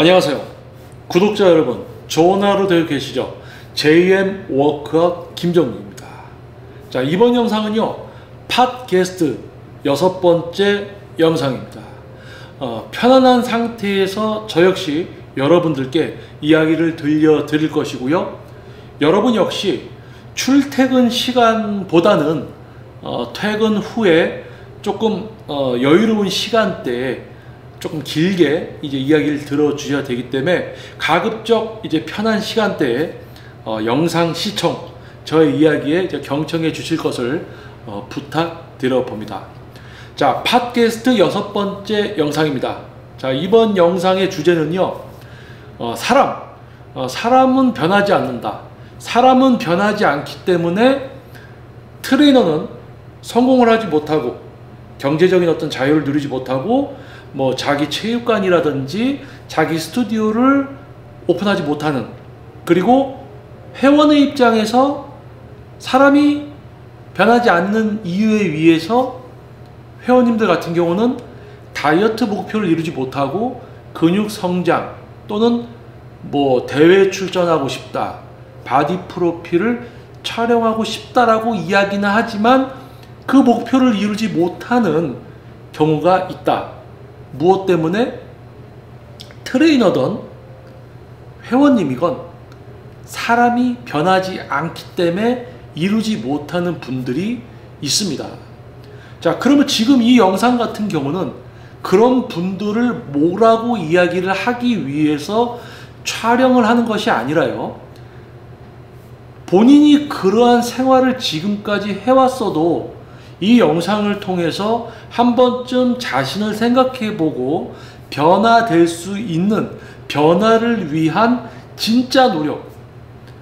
안녕하세요. 구독자 여러분, 좋은 하루 되고 계시죠? JM 워크아웃 김정국입니다. 자, 이번 영상은요, 팟캐스트 6번째 영상입니다. 편안한 상태에서 저 역시 여러분들께 이야기를 들려드릴 것이고요. 여러분 역시 출퇴근 시간보다는 퇴근 후에 조금 여유로운 시간대에 조금 길게 이제 이야기를 들어주셔야 되기 때문에 가급적 이제 편한 시간대에 영상 시청, 저의 이야기에 이제 경청해 주실 것을 부탁드려 봅니다. 자, 팟캐스트 6번째 영상입니다. 자, 이번 영상의 주제는요, 사람은 변하지 않는다. 사람은 변하지 않기 때문에 트레이너는 성공을 하지 못하고 경제적인 어떤 자유를 누리지 못하고 뭐 자기 체육관이라든지 자기 스튜디오를 오픈하지 못하는, 그리고 회원의 입장에서 사람이 변하지 않는 이유에 의해서 회원님들 같은 경우는 다이어트 목표를 이루지 못하고 근육 성장 또는 뭐 대회에 출전하고 싶다, 바디 프로필을 촬영하고 싶다라고 이야기는 하지만 그 목표를 이루지 못하는 경우가 있다. 무엇 때문에? 트레이너든 회원님이건 사람이 변하지 않기 때문에 이루지 못하는 분들이 있습니다. 자, 그러면 지금 이 영상 같은 경우는 그런 분들을 뭐라고 이야기를 하기 위해서 촬영을 하는 것이 아니라요, 본인이 그러한 생활을 지금까지 해왔어도 이 영상을 통해서 한 번쯤 자신을 생각해보고 변화될 수 있는, 변화를 위한 진짜 노력,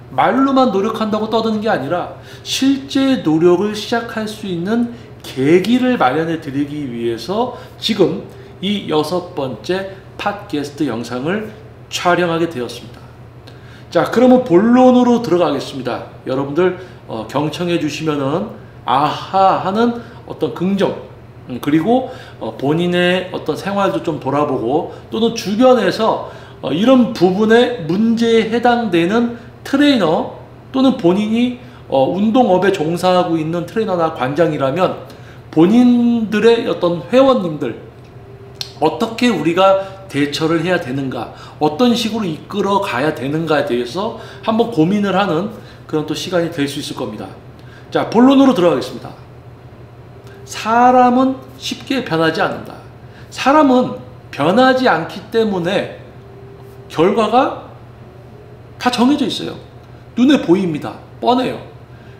말로만 노력한다고 떠드는 게 아니라 실제 노력을 시작할 수 있는 계기를 마련해 드리기 위해서 지금 이 6번째 팟캐스트 영상을 촬영하게 되었습니다. 자, 그러면 본론으로 들어가겠습니다. 여러분들 경청해 주시면은 아하 하는 어떤 긍정, 그리고 본인의 어떤 생활도 좀 돌아보고 또는 주변에서 이런 부분에 문제에 해당되는 트레이너 또는 본인이 운동업에 종사하고 있는 트레이너나 관장이라면 본인들의 어떤 회원님들 어떻게 우리가 대처를 해야 되는가, 어떤 식으로 이끌어 가야 되는가에 대해서 한번 고민을 하는 그런 또 시간이 될 수 있을 겁니다. 자, 본론으로 들어가겠습니다. 사람은 쉽게 변하지 않는다. 사람은 변하지 않기 때문에 결과가 다 정해져 있어요. 눈에 보입니다. 뻔해요.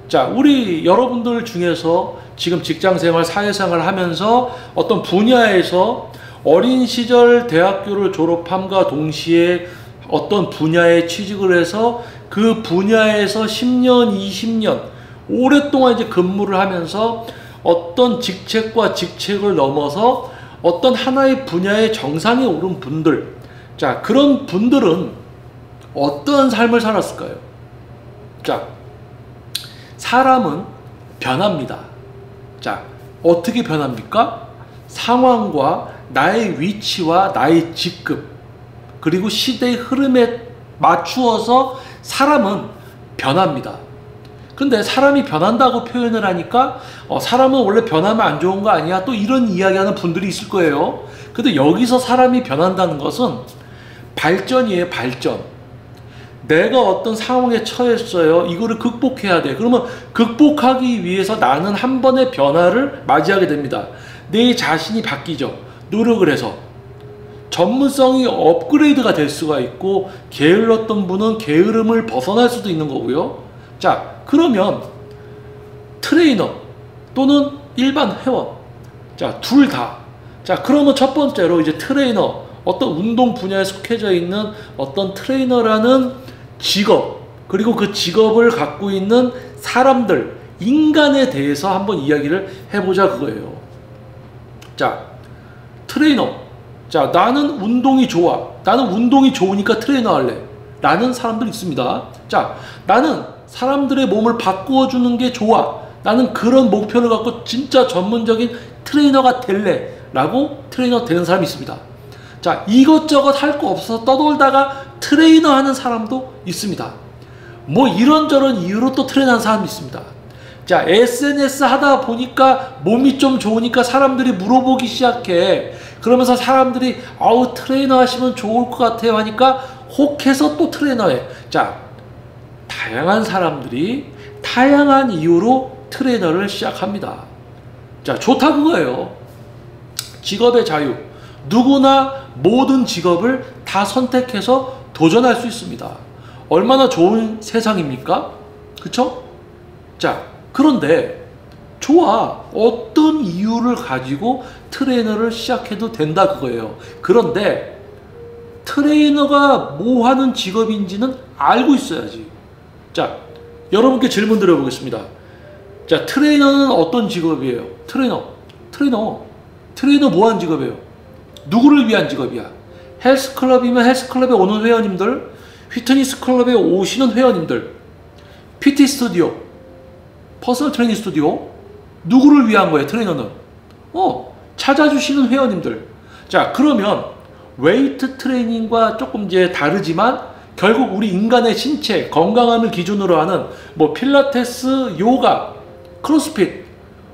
자, 우리 여러분들 중에서 지금 직장생활, 사회생활 하면서 어떤 분야에서 어린 시절 대학교를 졸업함과 동시에 어떤 분야에 취직을 해서 그 분야에서 10년, 20년 오랫동안 이제 근무를 하면서 어떤 직책과 직책을 넘어서 어떤 하나의 분야의 정상에 오른 분들, 자, 그런 분들은 어떤 삶을 살았을까요? 자, 사람은 변합니다. 자, 어떻게 변합니까? 상황과 나의 위치와 나의 직급, 그리고 시대의 흐름에 맞추어서 사람은 변합니다. 근데 사람이 변한다고 표현을 하니까 사람은 원래 변하면 안 좋은 거 아니야? 또 이런 이야기하는 분들이 있을 거예요. 근데 여기서 사람이 변한다는 것은 발전이에요, 발전. 내가 어떤 상황에 처했어요. 이거를 극복해야 돼. 그러면 극복하기 위해서 나는 한 번의 변화를 맞이하게 됩니다. 내 자신이 바뀌죠. 노력을 해서. 전문성이 업그레이드가 될 수가 있고, 게을렀던 분은 게으름을 벗어날 수도 있는 거고요. 자, 그러면 트레이너 또는 일반 회원, 자, 둘 다. 자, 그러면 첫 번째로 이제 트레이너, 어떤 운동 분야에 속해져 있는 어떤 트레이너라는 직업, 그리고 그 직업을 갖고 있는 사람들, 인간에 대해서 한번 이야기를 해보자 그거예요. 자, 트레이너. 자, 나는 운동이 좋아. 나는 운동이 좋으니까 트레이너 할래. 라는 사람들 있습니다. 자, 나는 사람들의 몸을 바꾸어주는 게 좋아. 나는 그런 목표를 갖고 진짜 전문적인 트레이너가 될래. 라고 트레이너 되는 사람이 있습니다. 자, 이것저것 할 거 없어서 떠돌다가 트레이너 하는 사람도 있습니다. 뭐 이런저런 이유로 또 트레이너 하는 사람이 있습니다. 자, SNS 하다 보니까 몸이 좀 좋으니까 사람들이 물어보기 시작해. 그러면서 사람들이 아우 트레이너 하시면 좋을 것 같아요 하니까 혹해서 또 트레이너 해. 자, 다양한 사람들이 다양한 이유로 트레이너를 시작합니다. 자, 좋다 그거예요. 직업의 자유. 누구나 모든 직업을 다 선택해서 도전할 수 있습니다. 얼마나 좋은 세상입니까? 그쵸? 자, 그런데 좋아. 어떤 이유를 가지고 트레이너를 시작해도 된다 그거예요. 그런데 트레이너가 뭐 하는 직업인지는 알고 있어야지. 자, 여러분께 질문 드려보겠습니다. 자, 트레이너는 어떤 직업이에요? 트레이너 뭐 하는 직업이에요? 누구를 위한 직업이야? 헬스클럽이면 헬스클럽에 오는 회원님들, 피트니스 클럽에 오시는 회원님들, PT 스튜디오, 퍼스널 트레이닝 스튜디오, 누구를 위한 거예요? 트레이너는 찾아주시는 회원님들. 자, 그러면 웨이트 트레이닝과 조금 이제 다르지만 결국 우리 인간의 신체 건강함을 기준으로 하는 뭐 필라테스, 요가, 크로스핏,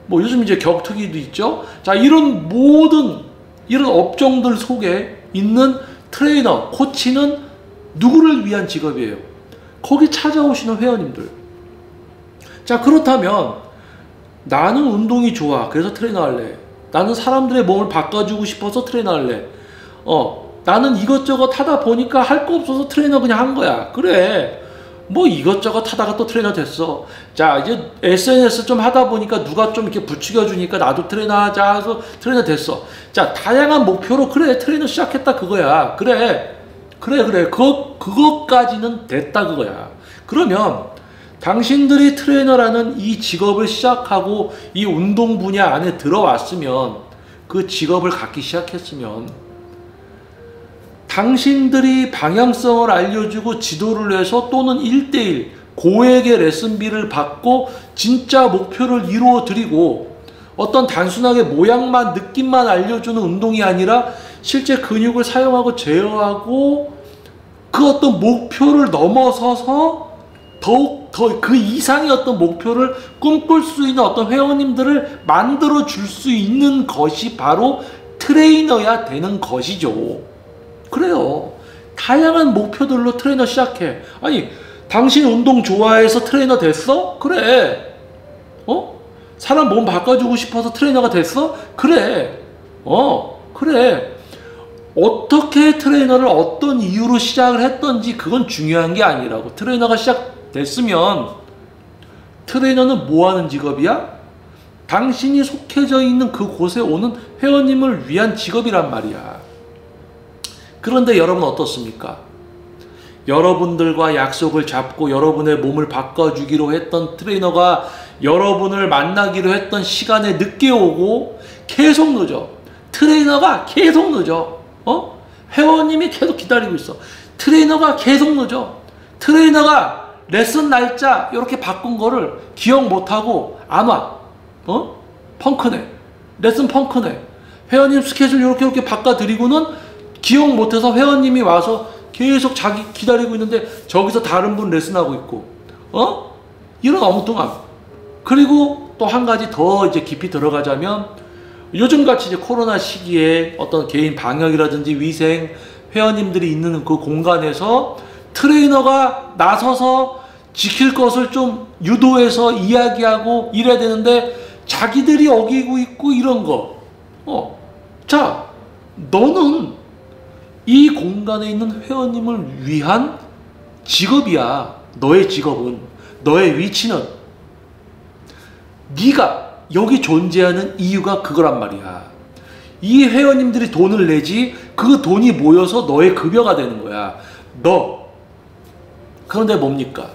뭐 요즘 이제 격투기도 있죠. 자, 이런 모든 이런 업종들 속에 있는 트레이너, 코치는 누구를 위한 직업이에요? 거기 찾아오시는 회원님들. 자, 그렇다면 나는 운동이 좋아. 그래서 트레이너 할래. 나는 사람들의 몸을 바꿔주고 싶어서 트레이너 할래. 나는 이것저것 하다 보니까 할 거 없어서 트레이너 그냥 한 거야. 그래. 뭐 이것저것 하다가 또 트레이너 됐어. 자, 이제 SNS 좀 하다 보니까 누가 좀 이렇게 부추겨 주니까 나도 트레이너 하자 해서 트레이너 됐어. 자, 다양한 목표로 그래 트레이너 시작했다 그거야. 그래. 그것까지는 됐다 그거야. 그러면 당신들이 트레이너라는 이 직업을 시작하고 이 운동 분야 안에 들어왔으면, 그 직업을 갖기 시작했으면 당신들이 방향성을 알려주고 지도를 해서 또는 1대1 고액의 레슨비를 받고 진짜 목표를 이루어 드리고 어떤 단순하게 모양만 느낌만 알려주는 운동이 아니라 실제 근육을 사용하고 제어하고 그 어떤 목표를 넘어서서 더욱 더 그 이상의 어떤 목표를 꿈꿀 수 있는 어떤 회원님들을 만들어 줄 수 있는 것이 바로 트레이너야 되는 것이죠. 그래요. 다양한 목표들로 트레이너 시작해. 아니, 당신 운동 좋아해서 트레이너 됐어? 그래. 사람 몸 바꿔주고 싶어서 트레이너가 됐어? 그래. 그래. 어떻게 트레이너를 어떤 이유로 시작을 했던지 그건 중요한 게 아니라고. 트레이너가 시작됐으면 트레이너는 뭐 하는 직업이야? 당신이 속해져 있는 그 곳에 오는 회원님을 위한 직업이란 말이야. 그런데 여러분 어떻습니까? 여러분들과 약속을 잡고 여러분의 몸을 바꿔주기로 했던 트레이너가 여러분을 만나기로 했던 시간에 늦게 오고 계속 늦어. 트레이너가 계속 늦어. 회원님이 계속 기다리고 있어. 트레이너가 계속 늦어. 트레이너가 레슨 날짜 이렇게 바꾼 거를 기억 못하고 안 와. 펑크네. 레슨 펑크네. 회원님 스케줄 이렇게 바꿔드리고는 기억 못해서 회원님이 와서 계속 자기 기다리고 있는데 저기서 다른 분 레슨하고 있고, 이런 엉뚱함. 그리고 또 한 가지 더 이제 깊이 들어가자면 요즘같이 이제 코로나 시기에 어떤 개인 방역이라든지 위생, 회원님들이 있는 그 공간에서 트레이너가 나서서 지킬 것을 좀 유도해서 이야기하고 이래야 되는데 자기들이 어기고 있고 이런 거. 자, 너는 이 공간에 있는 회원님을 위한 직업이야. 너의 직업은, 너의 위치는, 네가 여기 존재하는 이유가 그거란 말이야. 이 회원님들이 돈을 내지 그 돈이 모여서 너의 급여가 되는 거야. 그런데 뭡니까?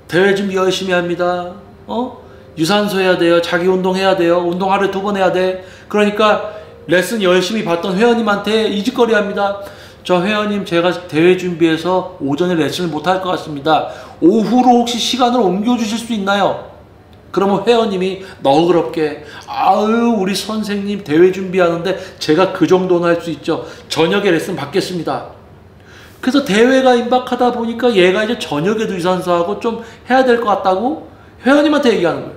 대회 준비 열심히 합니다. 유산소 해야 돼요. 자기 운동 해야 돼요. 운동 하루에 2번 해야 돼. 그러니까 레슨 열심히 받던 회원님한테 이직거리 합니다. 저 회원님, 제가 대회 준비해서 오전에 레슨을 못할 것 같습니다. 오후로 혹시 시간을 옮겨주실 수 있나요? 그러면 회원님이 너그럽게 아유 우리 선생님 대회 준비하는데 제가 그 정도는 할 수 있죠. 저녁에 레슨 받겠습니다. 그래서 대회가 임박하다 보니까 얘가 이제 저녁에도 유산소하고 좀 해야 될 것 같다고 회원님한테 얘기하는 거예요.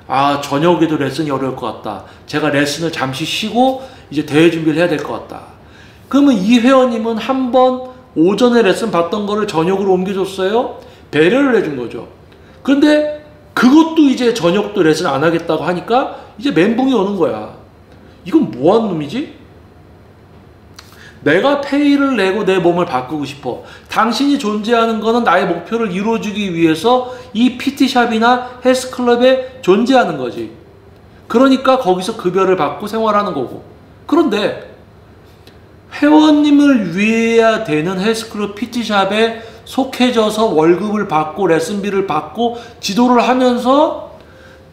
아 저녁에도 레슨이 어려울 것 같다. 제가 레슨을 잠시 쉬고 이제 대회 준비를 해야 될 것 같다. 그러면 이 회원님은 한번 오전에 레슨 받던 거를 저녁으로 옮겨줬어요. 배려를 해준 거죠. 그런데 그것도 이제 저녁도 레슨 안 하겠다고 하니까 이제 멘붕이 오는 거야. 이건 뭐하는 놈이지? 내가 페이를 내고 내 몸을 바꾸고 싶어. 당신이 존재하는 거는 나의 목표를 이루어주기 위해서 이 PT샵이나 헬스클럽에 존재하는 거지. 그러니까 거기서 급여를 받고 생활하는 거고. 그런데 회원님을 위해야 되는 헬스클럽 PT샵에 속해져서 월급을 받고 레슨비를 받고 지도를 하면서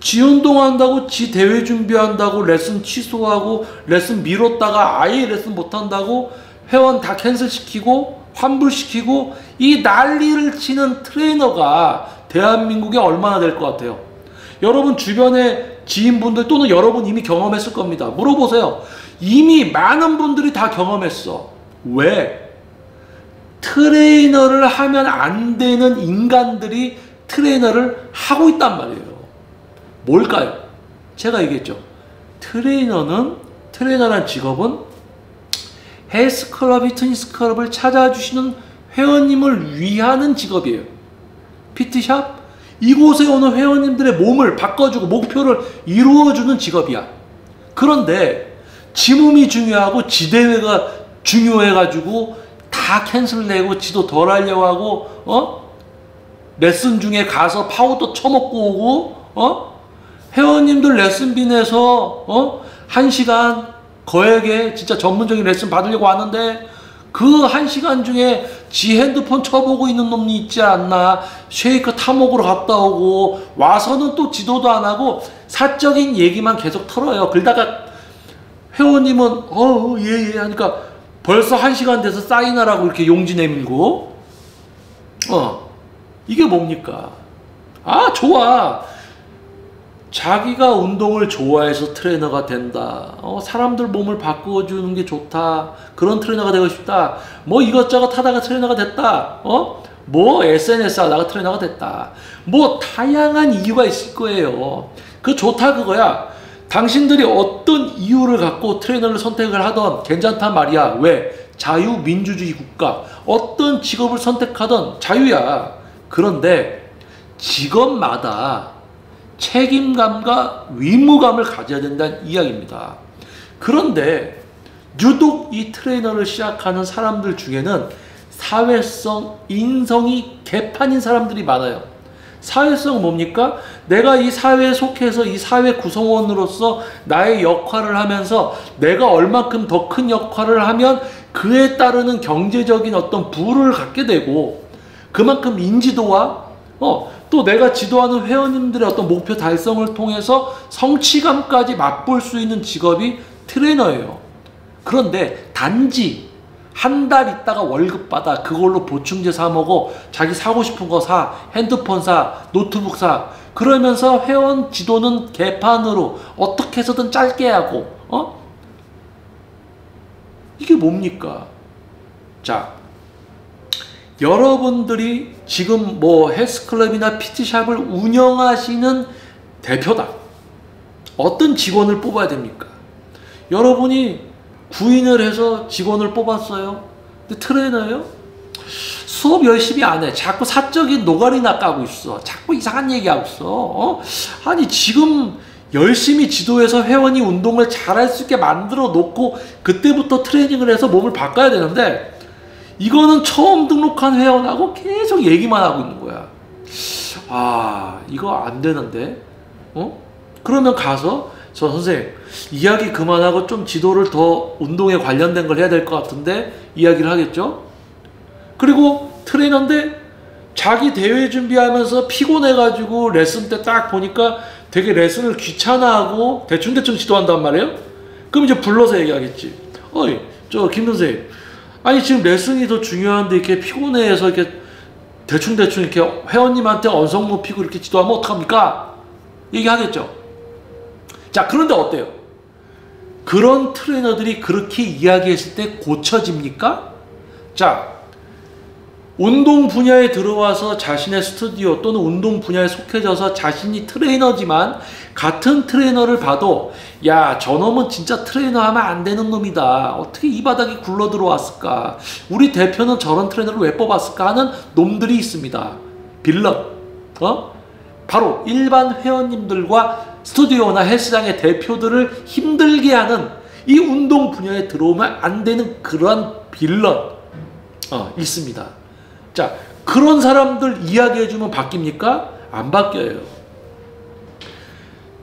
지 운동한다고 지 대회 준비한다고 레슨 취소하고 레슨 미뤘다가 아예 레슨 못한다고 회원 다 캔슬시키고 환불시키고 이 난리를 치는 트레이너가 대한민국에 얼마나 될 것 같아요? 여러분 주변에 지인분들 또는 여러분 이미 경험했을 겁니다. 물어보세요. 이미 많은 분들이 다 경험했어. 왜? 트레이너를 하면 안 되는 인간들이 트레이너를 하고 있단 말이에요. 뭘까요? 제가 얘기했죠. 트레이너란 직업은 헬스클럽, 피트니스클럽을 찾아주시는 회원님을 위하는 직업이에요. PT샵? 이곳에 오는 회원님들의 몸을 바꿔주고 목표를 이루어주는 직업이야. 그런데 지 몸이 중요하고 지 대회가 중요해가지고 다 캔슬 내고 지도 덜 하려고 하고 레슨 중에 가서 파우더 쳐먹고 오고 회원님들 레슨비 내서 1시간 거액의 진짜 전문적인 레슨 받으려고 하는데 그 1시간 중에 지 핸드폰 쳐보고 있는 놈이 있지 않나. 쉐이크 타먹으러 갔다 오고 와서는 또 지도도 안 하고 사적인 얘기만 계속 털어요. 그러다가 회원님은 예 하니까 벌써 1시간 돼서 사인하라고 이렇게 용지 내밀고 이게 뭡니까? 아 좋아. 자기가 운동을 좋아해서 트레이너가 된다. 사람들 몸을 바꿔주는 게 좋다. 그런 트레이너가 되고 싶다. 뭐 이것저것 하다가 트레이너가 됐다. 뭐 SNS 하다가 트레이너가 됐다. 뭐 다양한 이유가 있을 거예요. 그 좋다 그거야. 당신들이 어떤 이유를 갖고 트레이너를 선택을 하던 괜찮단 말이야. 왜? 자유민주주의 국가. 어떤 직업을 선택하던 자유야. 그런데 직업마다 책임감과 의무감을 가져야 된다는 이야기입니다. 그런데 유독 이 트레이너를 시작하는 사람들 중에는 사회성, 인성이 개판인 사람들이 많아요. 사회성은 뭡니까? 내가 이 사회에 속해서 이 사회 구성원으로서 나의 역할을 하면서 내가 얼만큼 더 큰 역할을 하면 그에 따르는 경제적인 어떤 부를 갖게 되고 그만큼 인지도와 또 내가 지도하는 회원님들의 어떤 목표 달성을 통해서 성취감까지 맛볼 수 있는 직업이 트레이너예요. 그런데 단지 한 달 있다가 월급 받아 그걸로 보충제 사 먹어 자기 사고 싶은 거 사, 핸드폰 사, 노트북 사 그러면서 회원 지도는 개판으로 어떻게 해서든 짧게 하고 이게 뭡니까? 자, 여러분들이 지금 뭐 헬스클럽이나 PT샵을 운영하시는 대표다. 어떤 직원을 뽑아야 됩니까? 여러분이 구인을 해서 직원을 뽑았어요. 근데 트레이너예요? 수업 열심히 안 해. 자꾸 사적인 노가리나 까고 있어. 자꾸 이상한 얘기하고 있어. 아니 지금 열심히 지도해서 회원이 운동을 잘할 수 있게 만들어 놓고 그때부터 트레이닝을 해서 몸을 바꿔야 되는데 이거는 처음 등록한 회원하고 계속 얘기만 하고 있는 거야. 아 이거 안 되는데 그러면 가서 저 선생님 이야기 그만하고 좀 지도를 더 운동에 관련된 걸 해야 될 것 같은데 이야기를 하겠죠. 그리고 트레이너인데 자기 대회 준비하면서 피곤해가지고 레슨 때 딱 보니까 되게 레슨을 귀찮아하고 대충대충 지도한단 말이에요. 그럼 이제 불러서 얘기하겠지. 어이 저 김 선생님 아니 지금 레슨이 더 중요한데 이렇게 피곤해서 이렇게 대충대충 이렇게 회원님한테 언성 높이고 이렇게 지도하면 어떡합니까? 얘기하겠죠. 자, 그런데 어때요? 그런 트레이너들이 그렇게 이야기했을 때 고쳐집니까? 자, 운동 분야에 들어와서 자신의 스튜디오 또는 운동 분야에 속해져서 자신이 트레이너지만 같은 트레이너를 봐도 야, 저놈은 진짜 트레이너 하면 안 되는 놈이다. 어떻게 이 바닥에 굴러 들어왔을까? 우리 대표는 저런 트레이너를 왜 뽑았을까 하는 놈들이 있습니다. 빌런. 바로 일반 회원님들과 스튜디오나 헬스장의 대표들을 힘들게 하는 이 운동 분야에 들어오면 안 되는 그런 빌런 있습니다. 자, 그런 사람들 이야기해주면 바뀝니까? 안 바뀌어요.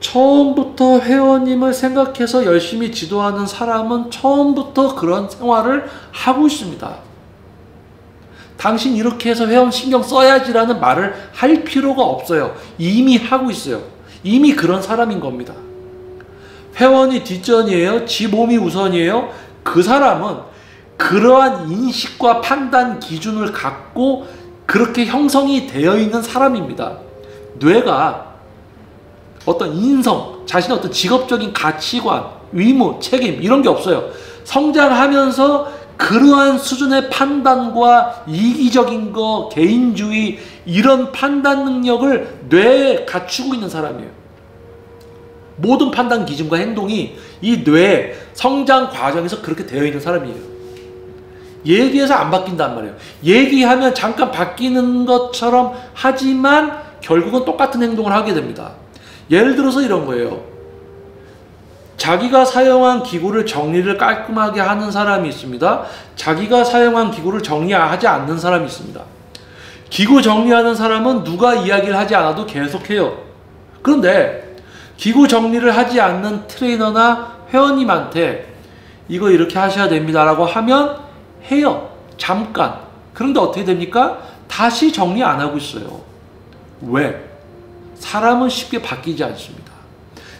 처음부터 회원님을 생각해서 열심히 지도하는 사람은 처음부터 그런 생활을 하고 있습니다. 당신 이렇게 해서 회원 신경 써야지라는 말을 할 필요가 없어요. 이미 하고 있어요. 이미 그런 사람인 겁니다. 회원이 뒷전이에요? 지 몸이 우선이에요? 그 사람은 그러한 인식과 판단 기준을 갖고 그렇게 형성이 되어 있는 사람입니다. 뇌가 어떤 인성, 자신의 어떤 직업적인 가치관, 의무, 책임 이런 게 없어요. 성장하면서 그러한 수준의 판단과 이기적인 거, 개인주의 이런 판단 능력을 뇌에 갖추고 있는 사람이에요. 모든 판단 기준과 행동이 이 뇌의 성장 과정에서 그렇게 되어 있는 사람이에요. 얘기해서 안 바뀐단 말이에요. 얘기하면 잠깐 바뀌는 것처럼 하지만 결국은 똑같은 행동을 하게 됩니다. 예를 들어서 이런 거예요. 자기가 사용한 기구를 정리를 깔끔하게 하는 사람이 있습니다. 자기가 사용한 기구를 정리하지 않는 사람이 있습니다. 기구 정리하는 사람은 누가 이야기를 하지 않아도 계속해요. 그런데 기구 정리를 하지 않는 트레이너나 회원님한테 이거 이렇게 하셔야 됩니다 라고 하면 해요. 잠깐. 그런데 어떻게 됩니까? 다시 정리 안 하고 있어요. 왜? 사람은 쉽게 바뀌지 않습니다.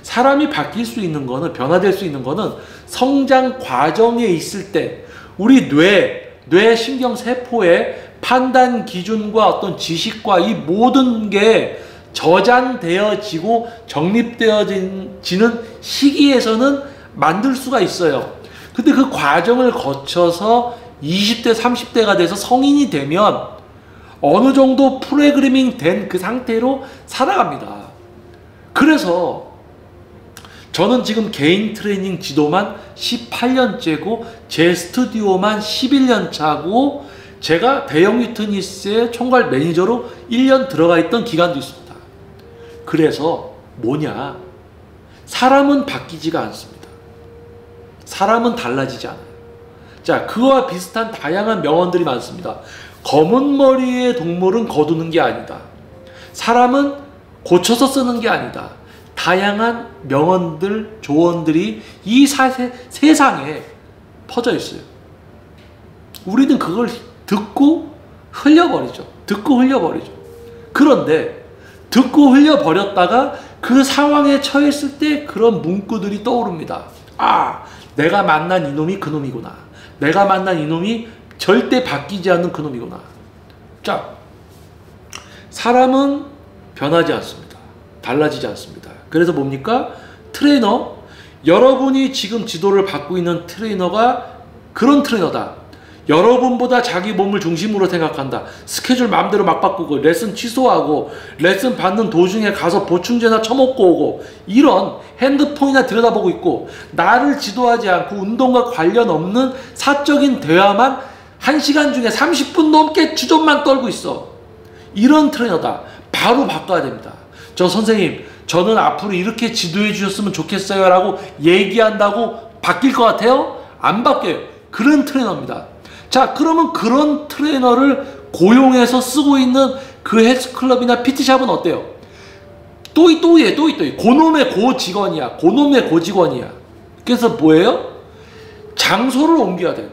사람이 바뀔 수 있는 거는, 변화될 수 있는 거는 성장 과정에 있을 때 우리 뇌 신경세포의 판단 기준과 어떤 지식과 이 모든 게 저장되어지고 정립되어지는 시기에서는 만들 수가 있어요. 근데 그 과정을 거쳐서 20대, 30대가 돼서 성인이 되면 어느 정도 프로그래밍 된 그 상태로 살아갑니다. 그래서 저는 지금 개인 트레이닝 지도만 18년째고 제 스튜디오만 11년 차고 제가 대형 휘트니스의 총괄 매니저로 1년 들어가 있던 기간도 있습니다. 그래서 뭐냐? 사람은 바뀌지가 않습니다. 사람은 달라지지 않아요. 자, 그와 비슷한 다양한 명언들이 많습니다. 검은 머리의 동물은 거두는 게 아니다. 사람은 고쳐서 쓰는 게 아니다. 다양한 명언들, 조언들이 이 세상에 퍼져 있어요. 우리는 그걸 듣고 흘려버리죠. 그런데 듣고 흘려버렸다가 그 상황에 처했을 때 그런 문구들이 떠오릅니다. 아, 내가 만난 이놈이 그놈이구나. 내가 만난 이놈이 절대 바뀌지 않는 그놈이구나. 자, 사람은 변하지 않습니다. 달라지지 않습니다. 그래서 뭡니까? 트레이너, 여러분이 지금 지도를 받고 있는 트레이너가 그런 트레이너다. 여러분보다 자기 몸을 중심으로 생각한다. 스케줄 마음대로 막 바꾸고 레슨 취소하고 레슨 받는 도중에 가서 보충제나 처먹고 오고 이런 핸드폰이나 들여다보고 있고 나를 지도하지 않고 운동과 관련 없는 사적인 대화만 1시간 중에 30분 넘게 주전만 떨고 있어. 이런 트레이너다. 바로 바꿔야 됩니다. 저 선생님, 저는 앞으로 이렇게 지도해 주셨으면 좋겠어요 라고 얘기한다고 바뀔 것 같아요? 안 바뀌어요. 그런 트레이너입니다. 자, 그러면 그런 트레이너를 고용해서 쓰고 있는 그 헬스클럽이나 PT샵은 어때요? 또 있다. 고놈의 고직원이야. 그래서 뭐예요? 장소를 옮겨야 돼요.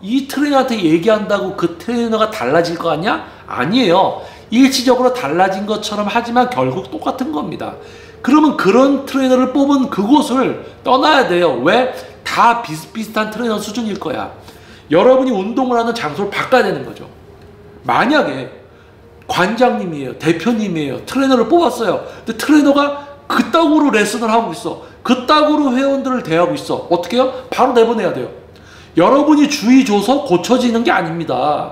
이 트레이너한테 얘기한다고 그 트레이너가 달라질 거 같냐? 아니에요. 일시적으로 달라진 것처럼 하지만 결국 똑같은 겁니다. 그러면 그런 트레이너를 뽑은 그곳을 떠나야 돼요. 왜? 다 비슷비슷한 트레이너 수준일 거야. 여러분이 운동을 하는 장소를 바꿔야 되는 거죠. 만약에 관장님이에요. 대표님이에요. 트레이너를 뽑았어요. 근데 트레이너가 그따구로 레슨을 하고 있어. 그따구로 회원들을 대하고 있어. 어떻게 해요? 바로 내보내야 돼요. 여러분이 주의 줘서 고쳐지는 게 아닙니다.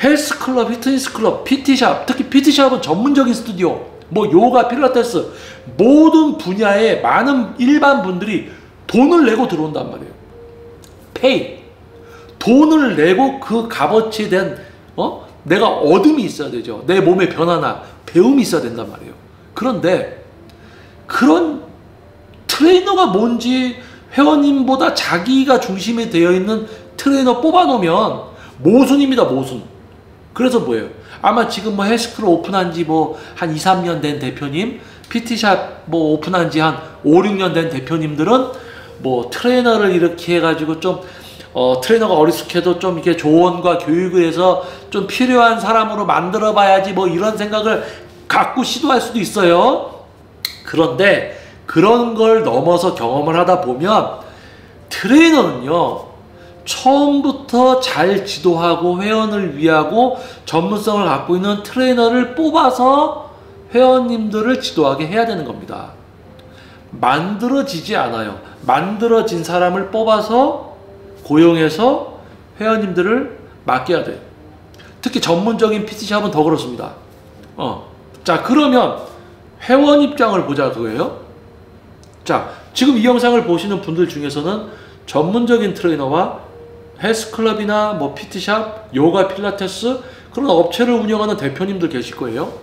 헬스클럽, 피트니스클럽, PT샵, 특히 PT샵은 전문적인 스튜디오, 뭐 요가, 필라테스, 모든 분야에 많은 일반 분들이 돈을 내고 들어온단 말이에요. 페이. 돈을 내고 그 값어치에 대한 내가 얻음이 있어야 되죠. 내 몸의 변화나 배움이 있어야 된단 말이에요. 그런데 그런 트레이너가 뭔지 회원님보다 자기가 중심이 되어 있는 트레이너 뽑아놓으면 모순입니다. 모순. 그래서 뭐예요? 아마 지금 뭐 헬스클럽 오픈한 지 뭐 한 2, 3년 된 대표님, PT샵 뭐 오픈한 지 한 5, 6년 된 대표님들은 뭐 트레이너를 이렇게 해가지고 좀 트레이너가 어리숙해도 좀 이렇게 조언과 교육을 해서 좀 필요한 사람으로 만들어 봐야지 뭐 이런 생각을 갖고 시도할 수도 있어요. 그런데 그런 걸 넘어서 경험을 하다 보면 트레이너는요, 처음부터 잘 지도하고 회원을 위하고 전문성을 갖고 있는 트레이너를 뽑아서 회원님들을 지도하게 해야 되는 겁니다. 만들어지지 않아요. 만들어진 사람을 뽑아서 고용해서 회원님들을 맡겨야 돼요. 특히 전문적인 PT샵은 더 그렇습니다. 자, 그러면 회원 입장을 보자 그거예요. 자, 지금 이 영상을 보시는 분들 중에서는 전문적인 트레이너와 헬스클럽이나 뭐 PT샵, 요가, 필라테스 그런 업체를 운영하는 대표님들 계실 거예요.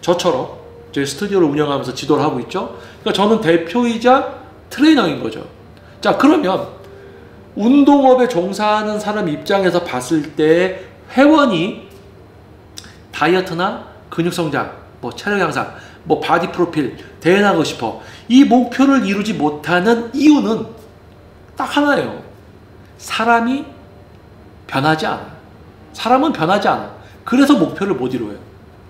저처럼 제 스튜디오를 운영하면서 지도를 하고 있죠. 그러니까 저는 대표이자 트레이너인 거죠. 자, 그러면 운동업에 종사하는 사람 입장에서 봤을 때 회원이 다이어트나 근육 성장, 뭐 체력 향상, 뭐 바디 프로필, 대회 나가고 싶어, 이 목표를 이루지 못하는 이유는 딱 하나예요. 사람이 변하지 않아. 사람은 변하지 않아. 그래서 목표를 못 이루어요.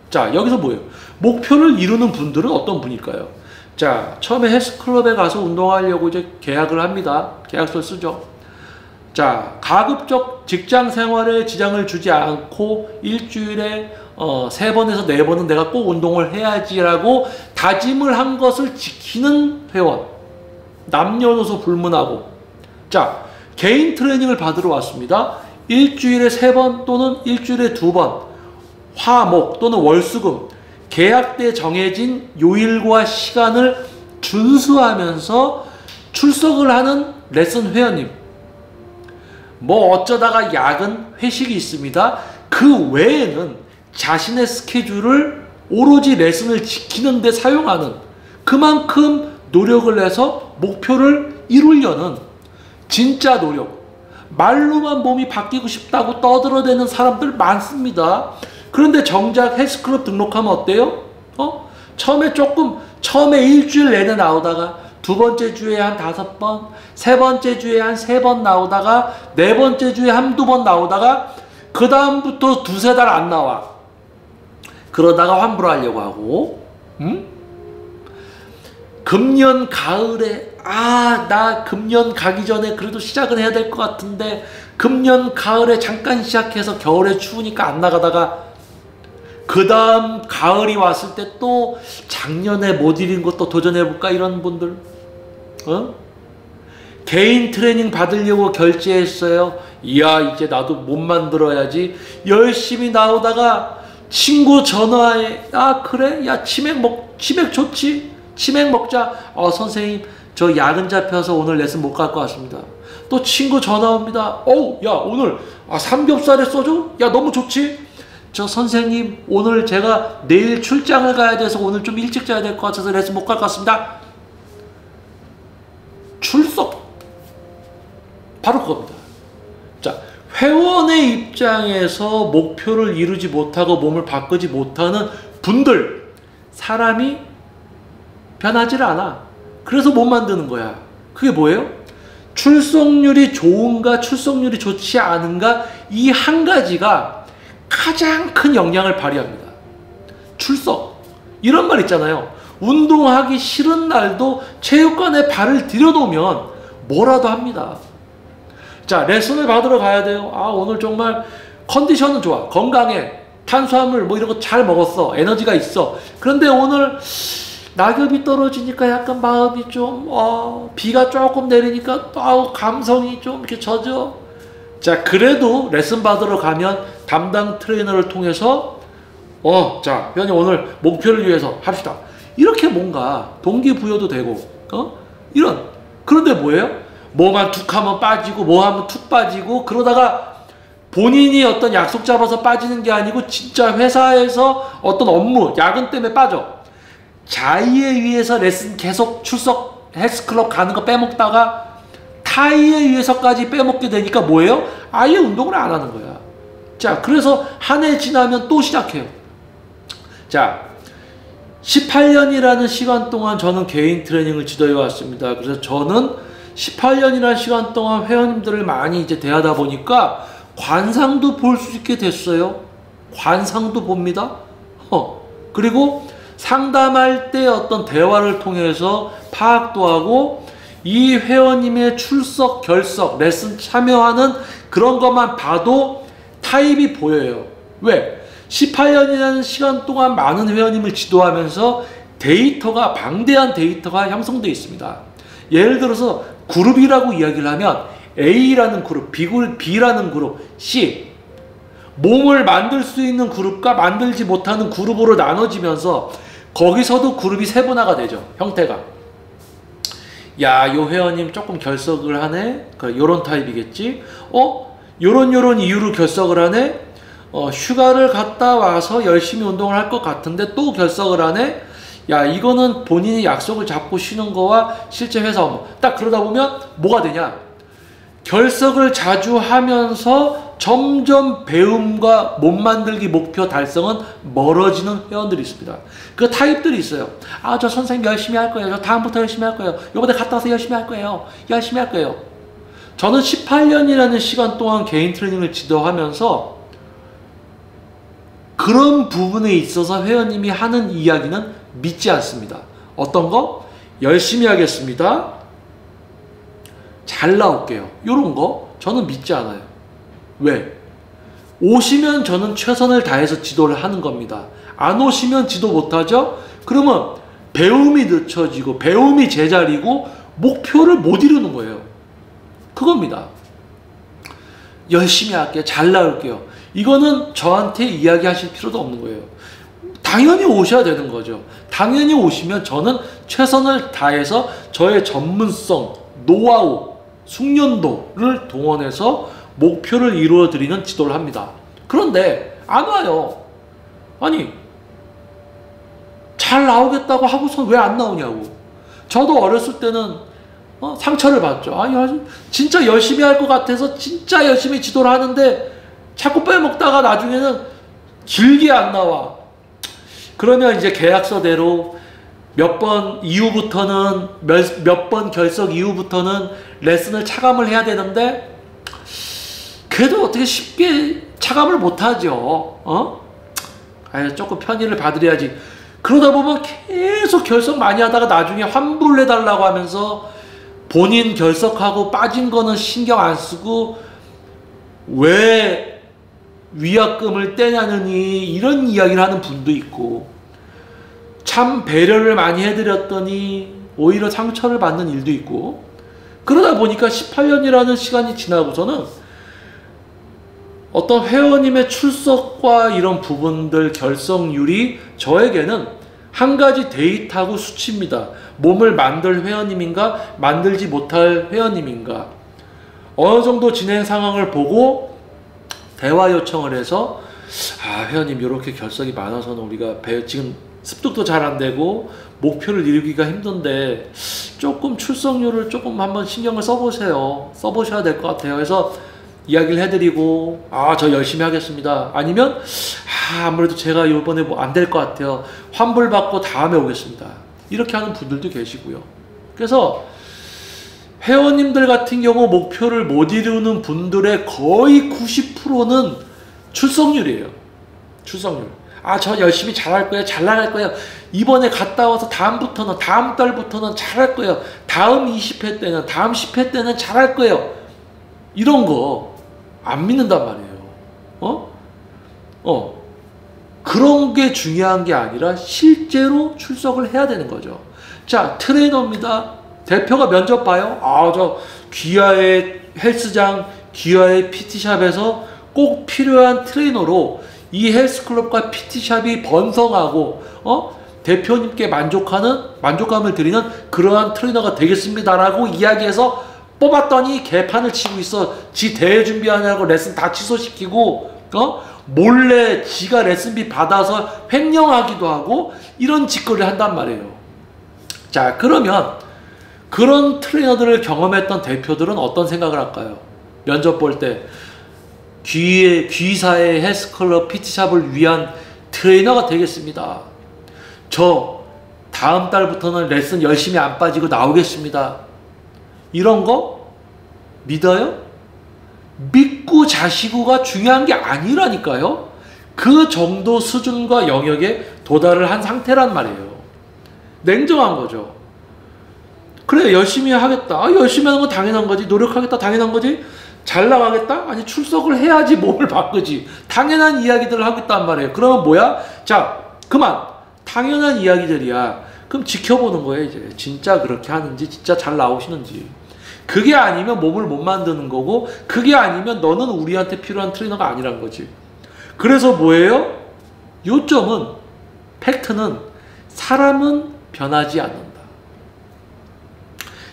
자, 여기서 뭐예요? 목표를 이루는 분들은 어떤 분일까요? 자, 처음에 헬스클럽에 가서 운동하려고 이제 계약을 합니다. 계약서를 쓰죠. 자, 가급적 직장 생활에 지장을 주지 않고 일주일에 3번에서 4번은 내가 꼭 운동을 해야지라고 다짐을 한 것을 지키는 회원. 남녀노소 불문하고. 자, 개인 트레이닝을 받으러 왔습니다. 일주일에 3번 또는 일주일에 2번, 화목 또는 월수금, 계약 때 정해진 요일과 시간을 준수하면서 출석을 하는 레슨 회원님. 뭐 어쩌다가 야근, 회식이 있습니다. 그 외에는 자신의 스케줄을 오로지 레슨을 지키는 데 사용하는, 그만큼 노력을 해서 목표를 이루려는 진짜 노력. 말로만 몸이 바뀌고 싶다고 떠들어대는 사람들 많습니다. 그런데 정작 헬스클럽 등록하면 어때요? 처음에 일주일 내내 나오다가 두 번째 주에 한 5번, 세 번째 주에 한 3번 나오다가 네 번째 주에 한두 번 나오다가 그 다음부터 2-3달 안 나와. 그러다가 환불하려고 하고, 금년 가을에 나 금년 가기 전에 그래도 시작은 해야 될 것 같은데 금년 가을에 잠깐 시작해서 겨울에 추우니까 안 나가다가 그 다음 가을이 왔을 때 또 작년에 못 이긴 것도 도전해볼까 이런 분들, 개인 트레이닝 받으려고 결제했어요. 이야, 이제 나도 몸 만들어야지. 열심히 나오다가 친구 전화에 그래? 야, 치맥 좋지? 치맥 먹자. 선생님 저 야근 잡혀서 오늘 레슨 못 갈 것 같습니다. 또 친구 전화 옵니다. 야, 오늘 삼겹살에 소주? 야, 너무 좋지? 저 선생님 오늘 제가 내일 출장을 가야 돼서 오늘 좀 일찍 자야 될 것 같아서 레슨 못 갈 것 같습니다. 출석. 바로 그겁니다. 자, 회원의 입장에서 목표를 이루지 못하고 몸을 바꾸지 못하는 분들, 사람이 변하질 않아. 그래서 못 만드는 거야. 그게 뭐예요? 출석률이 좋은가 출석률이 좋지 않은가, 이 한 가지가 가장 큰 영향을 발휘합니다. 출석. 이런 말 있잖아요. 운동하기 싫은 날도 체육관에 발을 들여놓으면 뭐라도 합니다. 자, 레슨을 받으러 가야 돼요. 오늘 정말 컨디션은 좋아. 건강해. 탄수화물 뭐 이런 거 잘 먹었어. 에너지가 있어. 그런데 오늘 낙엽이 떨어지니까 약간 마음이 좀 비가 조금 내리니까 감성이 좀 이렇게 젖어. 자, 그래도 레슨 받으러 가면 담당 트레이너를 통해서 자, 회원님 오늘 목표를 위해서 합시다. 이렇게 뭔가 동기부여도 되고 이런. 그런데 뭐예요? 뭐만 툭 하면 빠지고 뭐 하면 툭 빠지고 그러다가 본인이 어떤 약속 잡아서 빠지는 게 아니고 진짜 회사에서 어떤 업무, 야근 때문에 빠져. 자의에 의해서 레슨 계속 출석 헬스클럽 가는 거 빼먹다가 타의에 의해서까지 빼먹게 되니까 뭐예요? 아예 운동을 안 하는 거야. 자, 그래서 한 해 지나면 또 시작해요. 자, 18년이라는 시간 동안 저는 개인 트레이닝을 지도해 왔습니다. 그래서 저는 18년이라는 시간 동안 회원님들을 많이 이제 대하다 보니까 관상도 볼 수 있게 됐어요. 관상도 봅니다. 그리고 상담할 때 어떤 대화를 통해서 파악도 하고 이 회원님의 출석, 결석, 레슨 참여하는 그런 것만 봐도 타입이 보여요. 왜? 18년이라는 시간 동안 많은 회원님을 지도하면서 데이터가, 방대한 데이터가 형성되어 있습니다. 예를 들어서 그룹이라고 이야기를 하면 A라는 그룹, B라는 그룹, C. 몸을 만들 수 있는 그룹과 만들지 못하는 그룹으로 나눠지면서 거기서도 그룹이 세분화가 되죠. 형태가. 야, 요 회원님 조금 결석을 하네? 요런 타입이겠지? 요런 이유로 결석을 하네? 휴가를 갔다 와서 열심히 운동을 할 것 같은데 또 결석을 하네? 야, 이거는 본인이 약속을 잡고 쉬는 거와 실제 회사 업무. 딱 그러다 보면 뭐가 되냐? 결석을 자주 하면서 점점 배움과 몸 만들기 목표 달성은 멀어지는 회원들이 있습니다. 그 타입들이 있어요. 저 선생님 열심히 할 거예요. 저 다음부터 열심히 할 거예요. 요번에 갔다 와서 열심히 할 거예요. 열심히 할 거예요. 저는 18년이라는 시간 동안 개인 트레이닝을 지도하면서 그런 부분에 있어서 회원님이 하는 이야기는 믿지 않습니다. 어떤 거? 열심히 하겠습니다. 잘 나올게요. 이런 거 저는 믿지 않아요. 왜? 오시면 저는 최선을 다해서 지도를 하는 겁니다. 안 오시면 지도 못하죠? 그러면 배움이 늦춰지고 배움이 제자리고 목표를 못 이루는 거예요. 그겁니다. 열심히 할게요. 잘 나올게요. 이거는 저한테 이야기하실 필요도 없는 거예요. 당연히 오셔야 되는 거죠. 당연히 오시면 저는 최선을 다해서 저의 전문성, 노하우, 숙련도를 동원해서 목표를 이루어드리는 지도를 합니다. 그런데 안 와요. 아니, 잘 나오겠다고 하고서 왜 안 나오냐고. 저도 어렸을 때는 상처를 받죠. 아니, 진짜 열심히 할 것 같아서 진짜 열심히 지도를 하는데 자꾸 빼먹다가 나중에는 길게 안 나와. 그러면 이제 계약서대로 몇 번 이후부터는 몇 번 결석 이후부터는 레슨을 차감을 해야 되는데 그래도 어떻게 쉽게 차감을 못하죠. 조금 편의를 받으려야지. 그러다 보면 계속 결석 많이 하다가 나중에 환불을 해달라고 하면서 본인 결석하고 빠진 거는 신경 안 쓰고 왜 위약금을 떼냐느니 이런 이야기를 하는 분도 있고, 참 배려를 많이 해드렸더니 오히려 상처를 받는 일도 있고. 그러다 보니까 18년이라는 시간이 지나고서는 어떤 회원님의 출석과 이런 부분들 결석률이 저에게는 한 가지 데이터하고 수치입니다. 몸을 만들 회원님인가 만들지 못할 회원님인가. 어느 정도 진행 상황을 보고 대화 요청을 해서 회원님 이렇게 결석이 많아서는 우리가 지금 습득도 잘 안 되고 목표를 이루기가 힘든데 조금 출석률을 조금 한번 신경을 써보세요. 써보셔야 될 것 같아요. 그래서 이야기를 해드리고 저 열심히 하겠습니다. 아니면 아무래도 제가 이번에 뭐 안 될 것 같아요. 환불받고 다음에 오겠습니다. 이렇게 하는 분들도 계시고요. 그래서 회원님들 같은 경우 목표를 못 이루는 분들의 거의 90%는 출석률이에요. 출석률. 저 열심히 잘할 거예요. 잘 나갈 거예요. 이번에 갔다 와서 다음부터는, 다음 달부터는 잘할 거예요. 다음 20회 때는, 다음 10회 때는 잘할 거예요. 이런 거 안 믿는단 말이에요. 그런 게 중요한 게 아니라 실제로 출석을 해야 되는 거죠. 자, 트레이너입니다. 대표가 면접 봐요. 아, 저 귀하의 헬스장, 귀하의 PT샵에서 꼭 필요한 트레이너로 이 헬스클럽과 PT샵이 번성하고 대표님께 만족감을 드리는 그러한 트레이너가 되겠습니다라고 이야기해서 뽑았더니 개판을 치고 있어. 지 대회 준비하냐고 레슨 다 취소시키고 몰래 지가 레슨비 받아서 횡령하기도 하고 이런 짓거리를 한단 말이에요. 자, 그러면 그런 트레이너들을 경험했던 대표들은 어떤 생각을 할까요? 면접 볼 때 귀사의 헬스클럽 PT샵을 위한 트레이너가 되겠습니다. 저 다음 달부터는 레슨 열심히 안 빠지고 나오겠습니다. 이런 거 믿어요? 믿고 자시고가 중요한 게 아니라니까요. 그 정도 수준과 영역에 도달을 한 상태란 말이에요. 냉정한 거죠. 그래, 열심히 하겠다. 열심히 하는 건 당연한 거지. 노력하겠다. 당연한 거지. 잘 나가겠다? 아니, 출석을 해야지 몸을 바꾸지. 당연한 이야기들을 하고 있단 말이에요. 그러면 뭐야? 자, 그만. 당연한 이야기들이야. 그럼 지켜보는 거예요, 이제. 진짜 그렇게 하는지, 진짜 잘 나오시는지. 그게 아니면 몸을 못 만드는 거고, 그게 아니면 너는 우리한테 필요한 트레이너가 아니란 거지. 그래서 뭐예요? 요점은, 팩트는 사람은 변하지 않는다.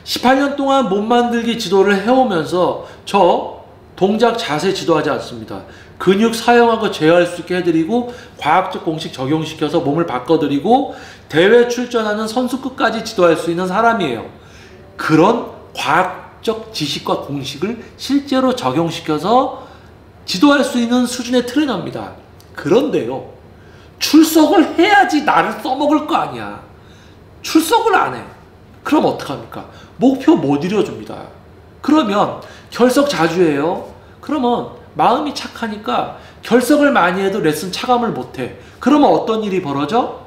18년 동안 몸 만들기 지도를 해오면서 저 동작 자세 지도하지 않습니다. 근육 사용하고 제어할 수 있게 해드리고 과학적 공식 적용시켜서 몸을 바꿔드리고 대회 출전하는 선수 끝까지 지도할 수 있는 사람이에요. 그런 과학적 지식과 공식을 실제로 적용시켜서 지도할 수 있는 수준의 트레이너입니다. 그런데요, 출석을 해야지 나를 써먹을 거 아니야. 출석을 안 해. 그럼 어떡합니까? 목표 못 이뤄줍니다. 그러면 결석 자주 해요. 그러면 마음이 착하니까 결석을 많이 해도 레슨 차감을 못해. 그러면 어떤 일이 벌어져?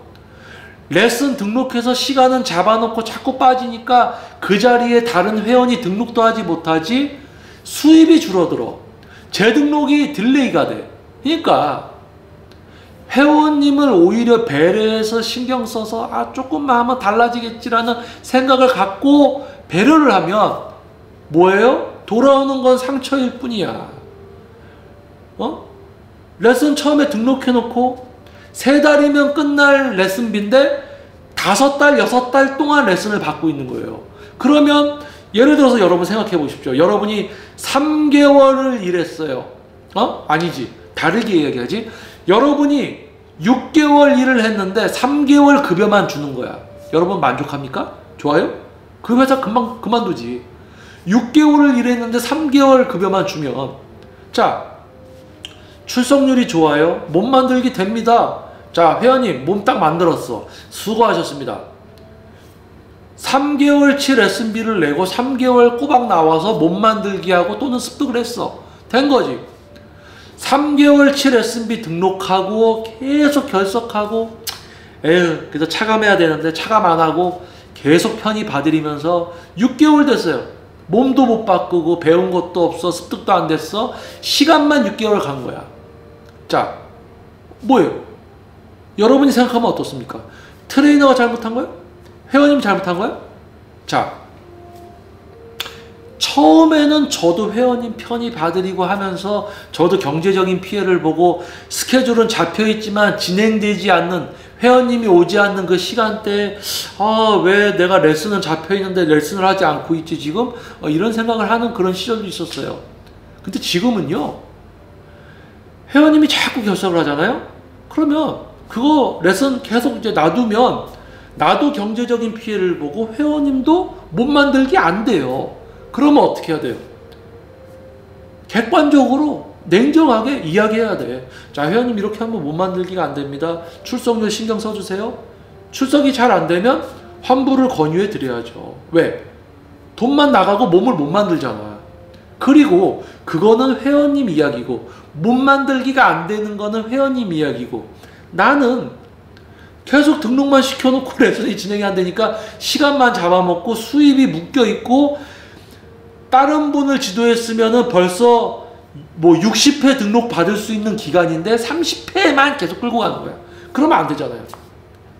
레슨 등록해서 시간은 잡아놓고 자꾸 빠지니까 그 자리에 다른 회원이 등록도 하지 못하지. 수입이 줄어들어. 재등록이 딜레이가 돼. 그러니까 회원님을 오히려 배려해서 신경 써서 조금만 하면 달라지겠지라는 생각을 갖고 배려를 하면 뭐예요? 돌아오는 건 상처일 뿐이야. 레슨 처음에 등록해놓고 3달이면 끝날 레슨비인데 5달, 6달 동안 레슨을 받고 있는 거예요. 그러면 예를 들어서 여러분 생각해 보십시오. 여러분이 3개월을 일했어요. 아니지. 다르게 이야기하지. 여러분이 6개월 일을 했는데 3개월 급여만 주는 거야. 여러분 만족합니까? 좋아요? 그 회사 금방 그만두지. 6개월을 일했는데 3개월 급여만 주면, 자, 출석률이 좋아요. 몸 만들기 됩니다. 자, 회원님 몸 딱 만들었어. 수고하셨습니다. 3개월치 레슨비를 내고 3개월 꼬박 나와서 몸 만들기 하고 또는 습득을 했어. 된 거지. 3개월치 레슨비 등록하고 계속 결석하고 그래서 차감해야 되는데 차감 안 하고 계속 편의 봐드리면서 6개월 됐어요. 몸도 못 바꾸고 배운 것도 없어. 습득도 안 됐어. 시간만 6개월 간 거야. 자, 뭐예요? 여러분이 생각하면 어떻습니까? 트레이너가 잘못한 거예요? 회원님이 잘못한 거예요? 자, 처음에는 저도 회원님 편의 봐드리고 하면서 저도 경제적인 피해를 보고 스케줄은 잡혀있지만 진행되지 않는, 회원님이 오지 않는 그 시간대에 왜 내가 레슨은 잡혀있는데 레슨을 하지 않고 있지 지금? 이런 생각을 하는 그런 시절도 있었어요. 근데 지금은요, 회원님이 자꾸 결석을 하잖아요? 그러면 그거 레슨 계속 이제 놔두면 나도 경제적인 피해를 보고 회원님도 못 만들기 안 돼요. 그러면 어떻게 해야 돼요? 객관적으로 냉정하게 이야기해야 돼. 자, 회원님 이렇게 하면 못 만들기가 안 됩니다. 출석률 신경 써주세요. 출석이 잘 안 되면 환불을 권유해 드려야죠. 왜? 돈만 나가고 몸을 못 만들잖아. 그리고 그거는 회원님 이야기고 못 만들기가 안 되는 거는 회원님 이야기고, 나는 계속 등록만 시켜놓고 레슨이 진행이 안 되니까 시간만 잡아먹고 수입이 묶여있고, 다른 분을 지도했으면은 벌써 뭐 60회 등록 받을 수 있는 기간인데 30회만 계속 끌고 가는 거야. 그러면 안 되잖아요.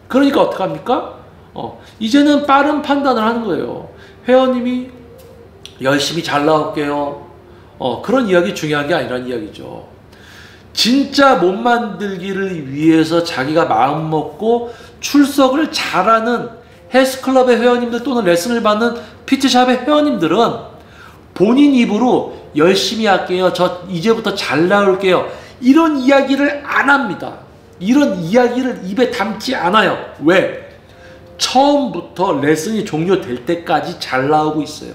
그러니까 어떡합니까? 이제는 빠른 판단을 하는 거예요. 회원님이 열심히 잘 나올게요. 그런 이야기 중요한 게 아니라는 이야기죠. 진짜 몸 만들기를 위해서 자기가 마음 먹고 출석을 잘하는 헬스클럽의 회원님들 또는 레슨을 받는 피트샵의 회원님들은 본인 입으로 열심히 할게요. 저 이제부터 잘 나올게요. 이런 이야기를 안 합니다. 이런 이야기를 입에 담지 않아요. 왜? 처음부터 레슨이 종료될 때까지 잘 나오고 있어요.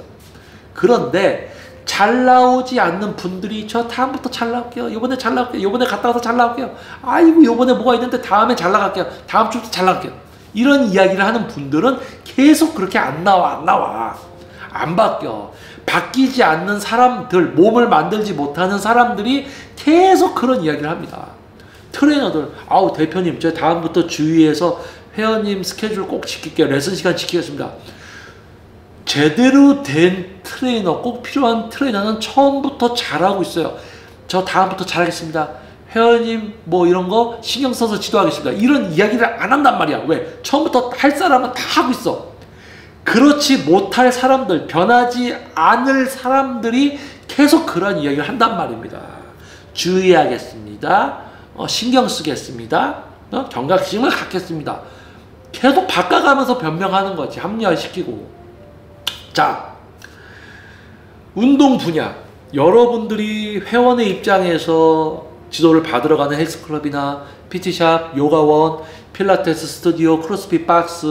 그런데 잘 나오지 않는 분들이 저 다음부터 잘 나올게요. 이번에 잘 나올게요. 이번에 갔다 와서 잘 나올게요. 아이고 이번에 뭐가 있는데 다음에 잘 나갈게요. 다음 주부터 잘 나갈게요. 이런 이야기를 하는 분들은 계속 그렇게 안 나와. 안 바뀌어. 바뀌지 않는 사람들, 몸을 만들지 못하는 사람들이 계속 그런 이야기를 합니다. 트레이너들, 아우 대표님 저 다음부터 주의해서 회원님 스케줄 꼭 지킬게요. 레슨 시간 지키겠습니다. 제대로 된 트레이너, 꼭 필요한 트레이너는 처음부터 잘하고 있어요. 저 다음부터 잘하겠습니다. 회원님 뭐 이런 거 신경 써서 지도하겠습니다. 이런 이야기를 안 한단 말이야. 왜? 처음부터 할 사람은 다 하고 있어. 그렇지 못할 사람들, 변하지 않을 사람들이 계속 그런 이야기를 한단 말입니다. 주의하겠습니다. 신경 쓰겠습니다. 경각심을 갖겠습니다. 계속 바꿔가면서 변명하는 거지. 합리화시키고. 자, 운동 분야. 여러분들이 회원의 입장에서 지도를 받으러 가는 헬스클럽이나 PT샵, 요가원, 필라테스 스튜디오, 크로스핏 박스,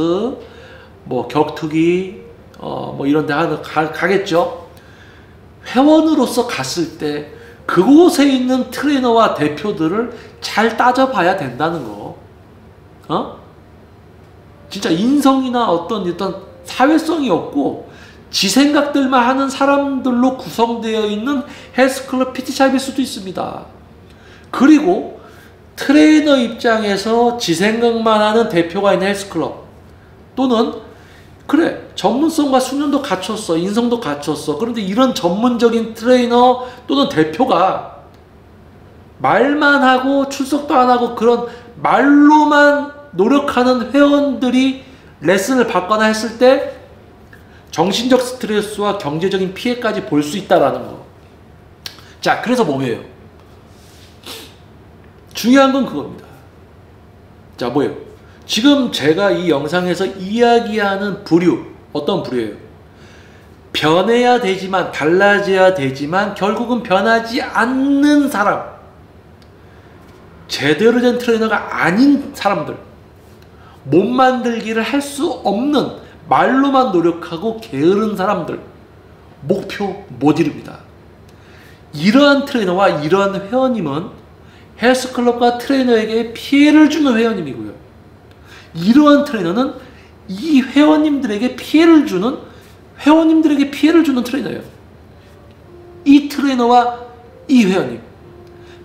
뭐 격투기, 뭐 이런 데 가겠죠. 회원으로서 갔을 때 그곳에 있는 트레이너와 대표들을 잘 따져봐야 된다는 거. 진짜 인성이나 어떤 사회성이 없고 지 생각들만 하는 사람들로 구성되어 있는 헬스클럽 PT샵일 수도 있습니다. 그리고 트레이너 입장에서 지 생각만 하는 대표가 있는 헬스클럽 또는 그래 전문성과 수련도 갖췄어, 인성도 갖췄어. 그런데 이런 전문적인 트레이너 또는 대표가 말만 하고 출석도 안 하고 그런 말로만 노력하는 회원들이 레슨을 받거나 했을 때 정신적 스트레스와 경제적인 피해까지 볼 수 있다는 거. 자, 그래서 뭐예요? 중요한 건 그겁니다. 자, 뭐예요? 지금 제가 이 영상에서 이야기하는 부류, 어떤 부류예요? 변해야 되지만, 달라져야 되지만 결국은 변하지 않는 사람, 제대로 된 트레이너가 아닌 사람들, 몸 만들기를 할 수 없는, 말로만 노력하고 게으른 사람들, 목표 못 이룹니다. 이러한 트레이너와 이러한 회원님은 헬스클럽과 트레이너에게 피해를 주는 회원님이고요. 이러한 트레이너는 이 회원님들에게 피해를 주는 트레이너예요. 이 트레이너와 이 회원님,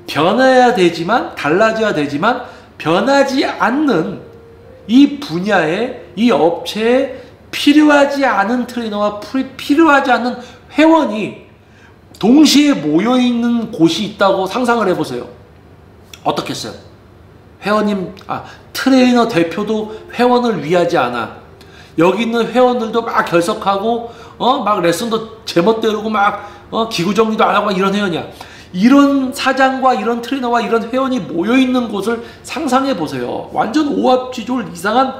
변해야 되지만, 달라져야 되지만 변하지 않는 이 분야에, 이 업체에 필요하지 않은 트레이너와 필요하지 않은 회원이 동시에 모여있는 곳이 있다고 상상을 해보세요. 어떻겠어요? 회원님, 트레이너 대표도 회원을 위하지 않아. 여기 있는 회원들도 막 결석하고, 막 레슨도 제멋대로고 막, 기구 정리도 안 하고 이런 회원이야. 이런 사장과 이런 트레이너와 이런 회원이 모여있는 곳을 상상해 보세요. 완전 오합지졸 이상한,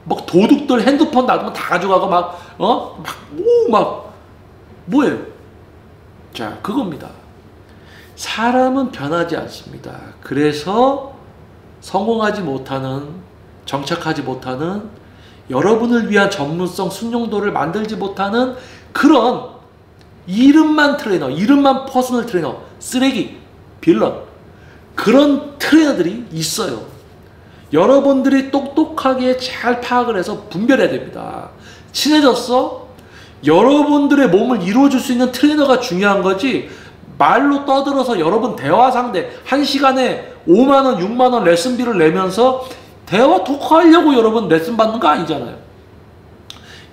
막 도둑들 핸드폰 놔두면 다 가져가고 뭐예요? 자, 그겁니다. 사람은 변하지 않습니다. 그래서 성공하지 못하는, 정착하지 못하는, 여러분을 위한 전문성, 순용도를 만들지 못하는 그런 이름만 트레이너, 이름만 퍼스널 트레이너, 쓰레기, 빌런, 그런 트레이너들이 있어요. 여러분들이 똑똑하게 잘 파악을 해서 분별해야 됩니다. 친해졌어? 여러분들의 몸을 이루어줄 수 있는 트레이너가 중요한 거지, 말로 떠들어서 여러분 대화 상대 1시간에 5만원, 6만원 레슨비를 내면서 대화 토크하려고 여러분 레슨 받는 거 아니잖아요.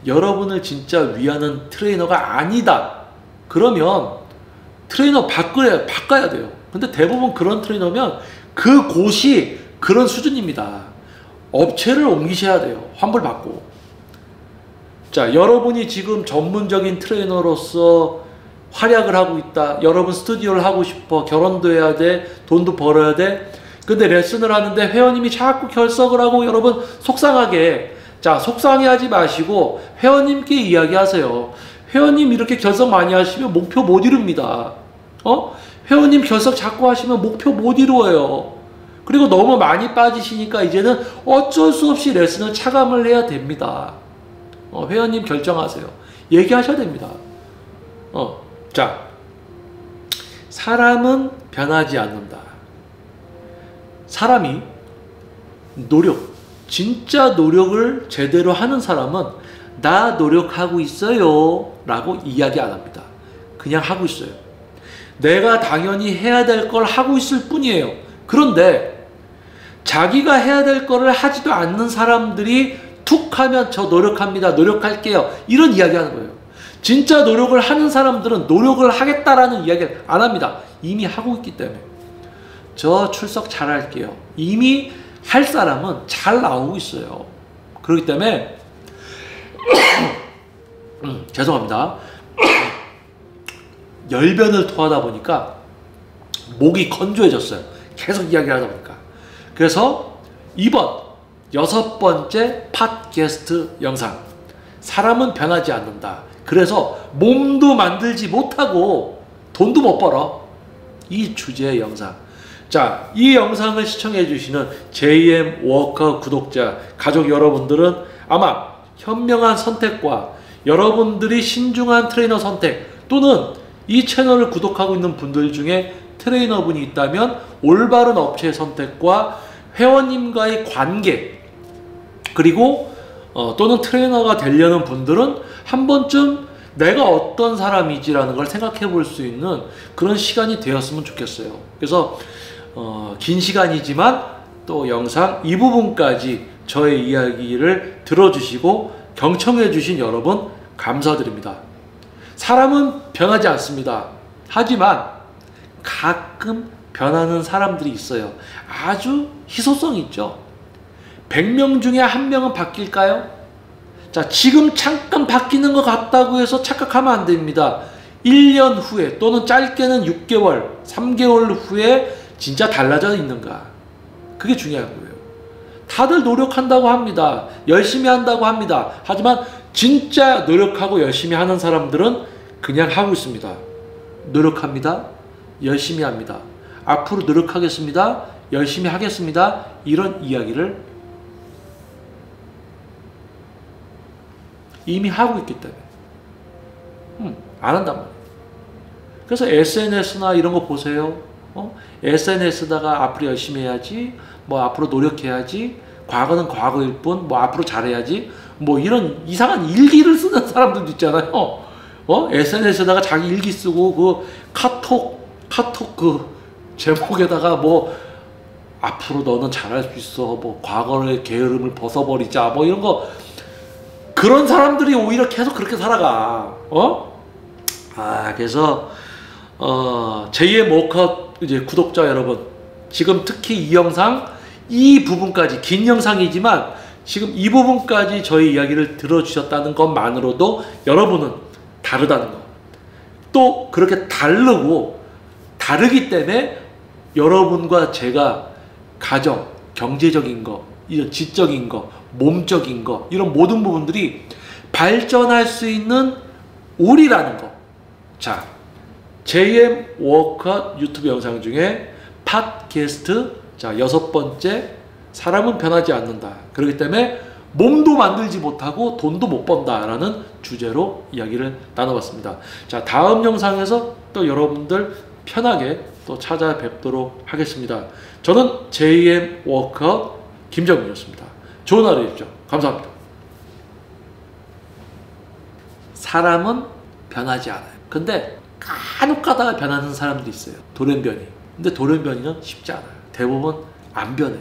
여러분을 진짜 위하는 트레이너가 아니다. 그러면 트레이너 바꿔야 돼요. 근데 대부분 그런 트레이너면 그 곳이 그런 수준입니다. 업체를 옮기셔야 돼요. 환불받고. 자, 여러분이 지금 전문적인 트레이너로서 활약을 하고 있다. 여러분 스튜디오를 하고 싶어. 결혼도 해야 돼. 돈도 벌어야 돼. 근데 레슨을 하는데 회원님이 자꾸 결석을 하고 여러분 속상하게. 자, 속상해하지 마시고 회원님께 이야기하세요. 회원님 이렇게 결석 많이 하시면 목표 못 이룹니다. 회원님 결석 자꾸 하시면 목표 못 이루어요. 그리고 너무 많이 빠지시니까 이제는 어쩔 수 없이 레슨을 차감을 해야 됩니다. 회원님 결정하세요. 얘기하셔야 됩니다. 자, 사람은 변하지 않는다. 사람이 진짜 노력을 제대로 하는 사람은 나 노력하고 있어요 라고 이야기 안 합니다. 그냥 하고 있어요. 내가 당연히 해야 될 걸 하고 있을 뿐이에요. 그런데 자기가 해야 될 거를 하지도 않는 사람들이 툭 하면 저 노력합니다. 노력할게요. 이런 이야기 하는 거예요. 진짜 노력을 하는 사람들은 노력을 하겠다라는 이야기를 안 합니다. 이미 하고 있기 때문에. 저 출석 잘 할게요. 이미 할 사람은 잘 나오고 있어요. 그렇기 때문에 죄송합니다. 열변을 토하다 보니까 목이 건조해졌어요. 계속 이야기를 하다 보니까. 그래서 이번 6번째 팟캐스트 영상, 사람은 변하지 않는다. 그래서 몸도 만들지 못하고 돈도 못 벌어. 이 주제의 영상. 자, 이 영상을 시청해 주시는 JM 워커 구독자, 가족 여러분들은 아마 현명한 선택과 여러분들이 신중한 트레이너 선택, 또는 이 채널을 구독하고 있는 분들 중에 트레이너분이 있다면 올바른 업체 선택과 회원님과의 관계, 그리고 또는 트레이너가 되려는 분들은 한 번쯤 내가 어떤 사람이지라는 걸 생각해 볼 수 있는 그런 시간이 되었으면 좋겠어요. 그래서 긴 시간이지만 또 영상 이 부분까지 저의 이야기를 들어주시고 경청해 주신 여러분 감사드립니다. 사람은 변하지 않습니다. 하지만 가끔 변하는 사람들이 있어요. 아주 희소성이 있죠. 100명 중에 1명은 바뀔까요? 자, 지금 잠깐 바뀌는 것 같다고 해서 착각하면 안 됩니다. 1년 후에 또는 짧게는 6개월, 3개월 후에 진짜 달라져 있는가? 그게 중요한 거예요. 다들 노력한다고 합니다. 열심히 한다고 합니다. 하지만 진짜 노력하고 열심히 하는 사람들은 그냥 하고 있습니다. 노력합니다. 열심히 합니다. 앞으로 노력하겠습니다. 열심히 하겠습니다. 이런 이야기를 이미 하고 있기 때문에 안 한단 말이에요. 그래서 SNS나 이런 거 보세요. SNS다가 앞으로 열심히 해야지, 뭐 앞으로 노력해야지, 과거는 과거일 뿐, 뭐 앞으로 잘해야지, 뭐 이런 이상한 일기를 쓰는 사람들도 있잖아요. SNS에다가 자기 일기 쓰고 그 카톡 그 제목에다가 뭐 앞으로 너는 잘할 수 있어, 뭐 과거의 게으름을 벗어버리자, 뭐 이런 거. 그런 사람들이 오히려 계속 그렇게 살아가. 그래서 JM 워커 이제 구독자 여러분, 지금 특히 이 영상 이 부분까지, 긴 영상이지만 지금 이 부분까지 저희 이야기를 들어주셨다는 것만으로도 여러분은 다르다는 거. 또 그렇게 다르기 때문에 여러분과 제가 가정, 경제적인 거, 이런 지적인 거, 몸적인 거, 이런 모든 부분들이 발전할 수 있는 우리라는 거. 자, JM 워커 유튜브 영상 중에 팟캐스트, 자, 6번째, 사람은 변하지 않는다. 그렇기 때문에 몸도 만들지 못하고 돈도 못 번다라는 주제로 이야기를 나눠봤습니다. 자, 다음 영상에서 또 여러분들 편하게 또 찾아뵙도록 하겠습니다. 저는 JM 워커 김정민이었습니다. 좋은 하루 되십시오. 감사합니다. 사람은 변하지 않아요. 근데 간혹 가다가 변하는 사람들이 있어요. 돌연변이. 근데 돌연변이는 쉽지 않아요. 대부분 안 변해.